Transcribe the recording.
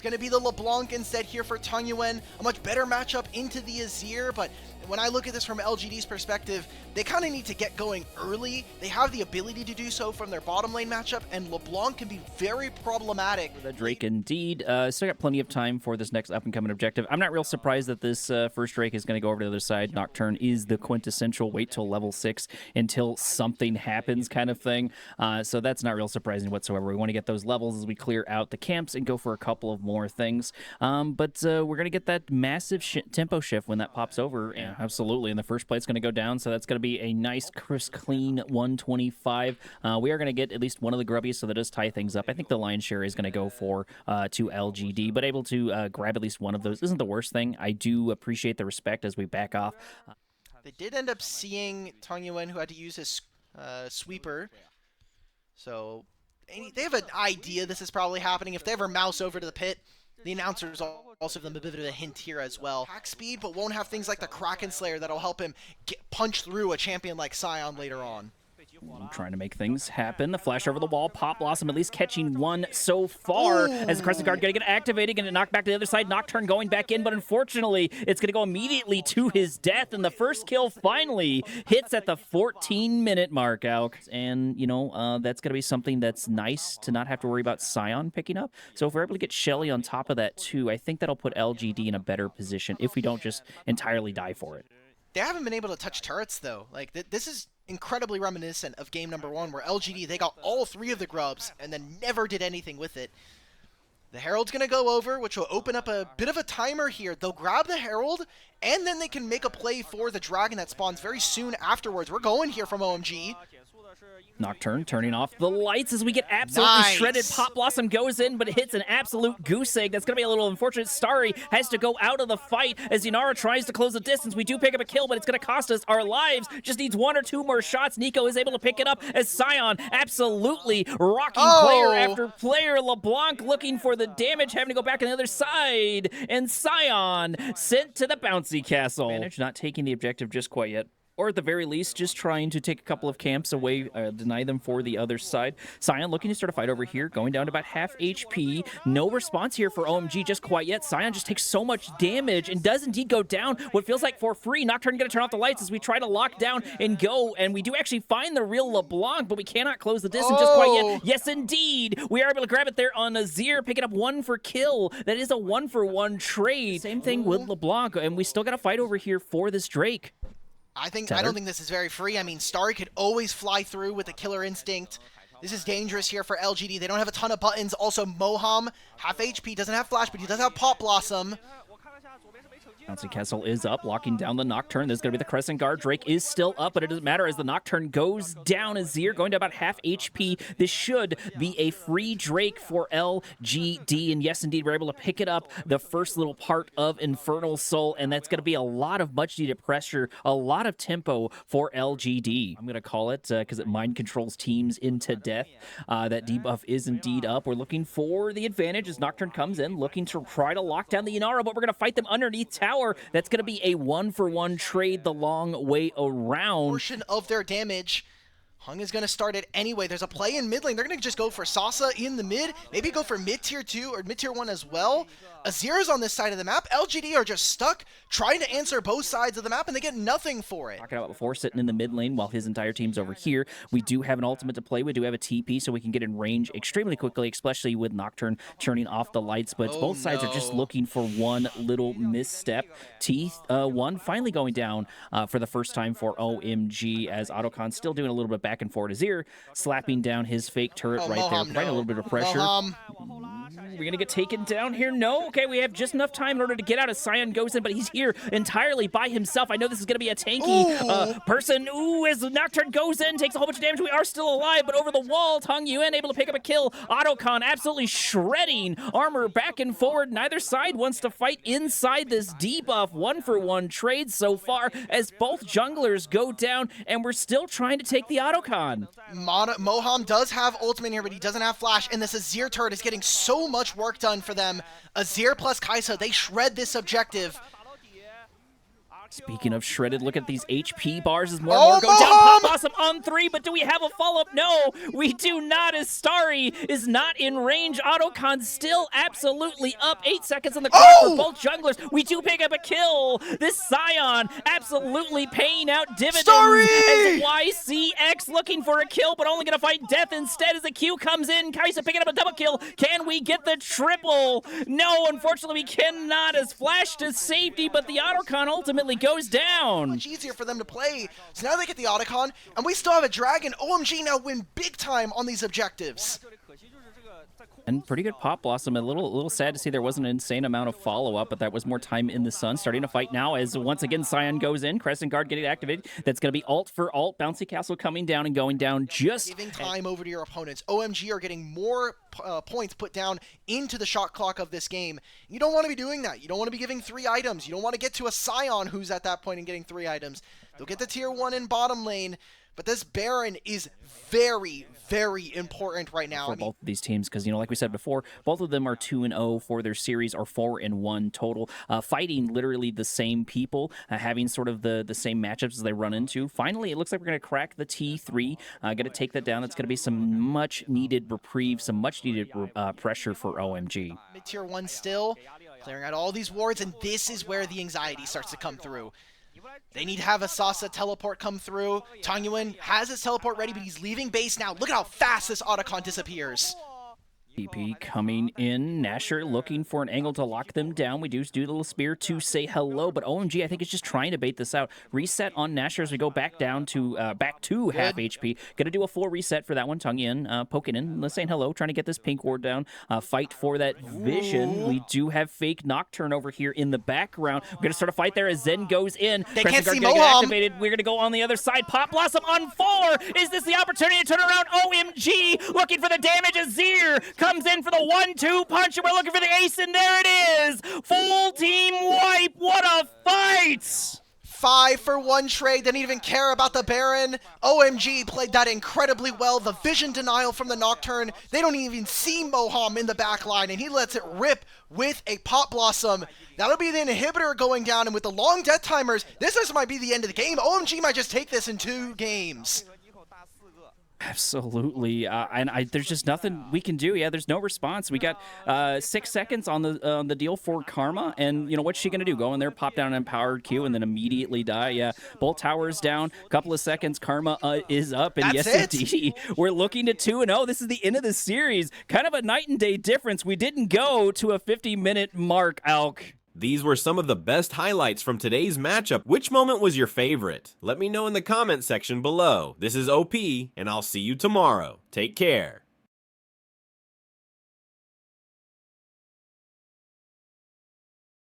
It's going to be the LeBlanc instead here for Tung Yuen. A much better matchup into the Azir, but when I look at this from LGD's perspective, they kind of need to get going early. They have the ability to do so from their bottom lane matchup, and LeBlanc can be very problematic. The Drake indeed. Still got plenty of time for this next up-and-coming objective. I'm not real surprised that this first Drake is going to go over to the other side. Nocturne is the quintessential wait till level 6 until something happens kind of thing. So that's not real surprising whatsoever. We want to get those levels as we clear out the camps and go for a couple of more things. But we're going to get that massive tempo shift when that pops over. Yeah, absolutely. And the first plate's going to go down, so that's going to be a nice, crisp, clean 125. We are going to get at least one of the grubbies, so that does tie things up. I think the lion's share is going to go for to LGD, but able to grab at least one of those isn't the worst thing. I do appreciate the respect as we back off. They did end up seeing Tung Yuen, who had to use his sweeper. So they have an idea this is probably happening. If they ever mouse over to the pit, the announcers also give them a bit of a hint here as well. Hack speed, but won't have things like the Kraken Slayer that'll help him punch through a champion like Sion later on. Trying to make things happen. The flash over the wall. Pop Blossom at least catching one so far. Ooh. As the Crescent Guard going to get activated, going to knock back to the other side. Nocturne going back in, but unfortunately, it's going to go immediately to his death, and the first kill finally hits at the 14-minute mark, Alk. And, you know, that's going to be something that's nice to not have to worry about Sion picking up. So if we're able to get Shelly on top of that, too, I think that'll put LGD in a better position if we don't just entirely die for it. They haven't been able to touch turrets, though. Like, this is incredibly reminiscent of game number 1, where LGD, they got all 3 of the grubs and then never did anything with it. The Herald's going to go over, which will open up a bit of a timer here. They'll grab the Herald, and then they can make a play for the Dragon that spawns very soon afterwards. We're going here from OMG. Nocturne turning off the lights as we get absolutely shredded. Pop Blossom goes in, but it hits an absolute goose egg. That's going to be a little unfortunate. Starry has to go out of the fight as Inara tries to close the distance. We do pick up a kill, but it's going to cost us our lives. Just needs 1 or 2 more shots. Nico is able to pick it up as Sion absolutely rocking player after player. LeBlanc looking for the damage, having to go back on the other side. And Sion sent to the bouncy castle. Manage not taking the objective just quite yet. Or at the very least, just trying to take a couple of camps away, deny them for the other side. Sion looking to start a fight over here, going down to about half HP. No response here for OMG just quite yet. Sion just takes so much damage and does indeed go down what feels like for free. Nocturne going to turn off the lights as we try to lock down and go. And we do actually find the real LeBlanc, but we cannot close the distance just quite yet. Yes, indeed. We are able to grab it there on Azir, picking up 1 for kill. That is a 1-for-1 trade. Same thing with LeBlanc, and we still got to fight over here for this Drake. I don't think this is very free. I mean, Starry could always fly through with the killer instinct. This is dangerous here for LGD. They don't have a ton of buttons. Also, Moham, half HP, doesn't have flash, but he does have Pop Blossom. Bouncy Castle is up, locking down the Nocturne. There's going to be the Crescent Guard. Drake is still up, but it doesn't matter as the Nocturne goes down. Azir going to about half HP. This should be a free Drake for LGD. And yes, indeed, we're able to pick it up, the first little part of Infernal Soul, and that's going to be a lot of much-needed pressure, a lot of tempo for LGD. I'm going to call it, because it mind controls teams into death. That debuff is indeed up. We're looking for the advantage as Nocturne comes in, looking to try to lock down the Inara, but we're going to fight them underneath tower. That's going to be a 1-for-1 trade the long way around. Portion of their damage. Hung is going to start it anyway. There's a play in mid lane. They're going to just go for Sasa in the mid. Maybe go for mid-tier 2 or mid-tier 1 as well. Azir's on this side of the map. LGD are just stuck trying to answer both sides of the map, and they get nothing for it. Talking about before, sitting in the mid lane while his entire team's over here. We do have an ultimate to play. We do have a TP, so we can get in range extremely quickly, especially with Nocturne turning off the lights. But both sides are just looking for one little misstep. T1 finally going down for the first time for OMG, as Autocon still doing a little bit back and forth. Azir slapping down his fake turret right there, providing a little bit of pressure. We're going to get taken down here. No. Okay, we have just enough time in order to get out as Sion goes in, but he's here entirely by himself. I know this is going to be a tanky person. Ooh, as Nocturne goes in, takes a whole bunch of damage. We are still alive, but over the wall, Tung Yuen able to pick up a kill. Autocon absolutely shredding armor back and forward. Neither side wants to fight inside this debuff. 1-for-1 trade so far as both junglers go down, and we're still trying to take the Autocon. Moham does have ultimate here, but he doesn't have flash, and this Azir turret is getting so much work done for them. Azir plus Kai'Sa, they shred this objective. Speaking of shredded, look at these HP bars as more and more go down. Pop Blossom on 3, but do we have a follow-up? No, we do not, as Starry is not in range. Autocon still absolutely up. 8 seconds on the clock for both junglers. We do pick up a kill. This Scion absolutely paying out dividends. Starry! As YCX looking for a kill, but only going to fight death instead as the Q comes in. Kai'Sa picking up a double kill. Can we get the triple? No, unfortunately we cannot, as Flash to safety, but the Autocon ultimately goes down. Much easier for them to play. So now they get the Autocon, and we still have a Dragon. OMG now win big time on these objectives. And pretty good Pop Blossom. A little sad to see there wasn't an insane amount of follow-up, but that was more time in the sun. Starting to fight now as once again Scion goes in. Crescent Guard getting activated. That's going to be ult for ult. Bouncy Castle coming down and going down just... Giving time over to your opponents. OMG are getting more points put down into the shot clock of this game. You don't want to be doing that. You don't want to be giving 3 items. You don't want to get to a Scion who's at that point and getting 3 items. They'll get the tier 1 in bottom lane, but this Baron is very, very important right now. For both of these teams, because, like we said before, both of them are 2-0 for their series, or 4-1 total. Fighting literally the same people, having sort of the same matchups as they run into. Finally, it looks like we're going to crack the T3. Going to take that down. That's going to be some much-needed reprieve, some much-needed pressure for OMG. Mid-tier 1 still, clearing out all these wards, and this is where the anxiety starts to come through. They need to have a Sasa teleport come through. Tangyuan has his teleport ready, but he's leaving base now. Look at how fast this Autocon disappears. PP coming in. Nasher looking for an angle to lock them down. We do the little spear to say hello, but OMG I think is just trying to bait this out. Reset on Nasher as we go back down to half HP. Gonna do a full reset for that one. Tongue in, poking in, saying hello, trying to get this pink ward down. Fight for that vision. We do have fake Nocturne over here in the background. We're gonna start a fight there as Zen goes in. They can't see Moham. Moham. We're gonna go on the other side. Pop Blossom on 4. Is this the opportunity to turn around? OMG looking for the damage. Azir comes in for the 1-2 punch, and we're looking for the ace, and there it is! Full team wipe! What a fight! 5 for 1 trade. They didn't even care about the Baron. OMG played that incredibly well. The vision denial from the Nocturne. They don't even see Moham in the back line, and he lets it rip with a Pop Blossom. That'll be the inhibitor going down, and with the long death timers, this might be the end of the game. OMG might just take this in 2 games. Absolutely, and there's just nothing we can do. Yeah, there's no response. We got 6 seconds on the deal for Karma, and what's she gonna do? Go in there, pop down an empowered Q, and then immediately die. Yeah, both towers down. Couple of seconds, Karma is up, and That's yes, it. indeed, we're looking to 2-0. This is the end of the series. Kind of a night and day difference. We didn't go to a 50-minute mark, Alk. These were some of the best highlights from today's matchup. Which moment was your favorite? Let me know in the comment section below. This is OP, and I'll see you tomorrow. Take care.